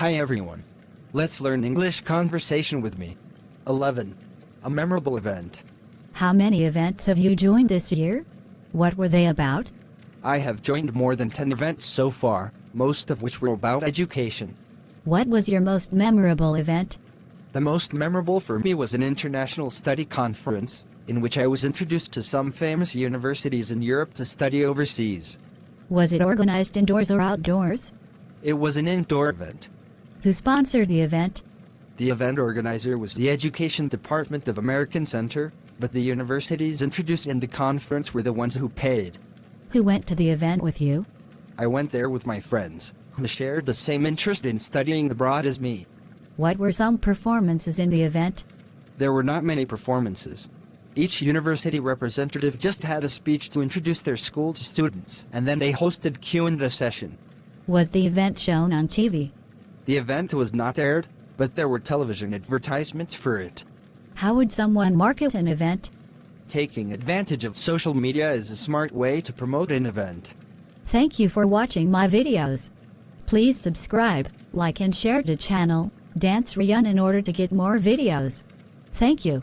Hi everyone. Let's learn English conversation with me. 11. A memorable event. How many events have you joined this year? What were they about? I have joined more than 10 events so far, most of which were about education. What was your most memorable event? The most memorable for me was an international study conference, in which I was introduced to some famous universities in Europe to study overseas. Was it organized indoors or outdoors? It was an indoor event. Who sponsored the event? The event organizer was the Education Department of American Center, but the universities introduced in the conference were the ones who paid. Who went to the event with you? I went there with my friends, who shared the same interest in studying abroad as me. What were some performances in the event? There were not many performances. Each university representative just had a speech to introduce their school to students, and then they hosted Q&A session. Was the event shown on TV? The event was not aired, but there were television advertisements for it. How would someone market an event? Taking advantage of social media is a smart way to promote an event. Thank you for watching my videos. Please subscribe, like and share the channel, Sreyoun in order to get more videos. Thank you.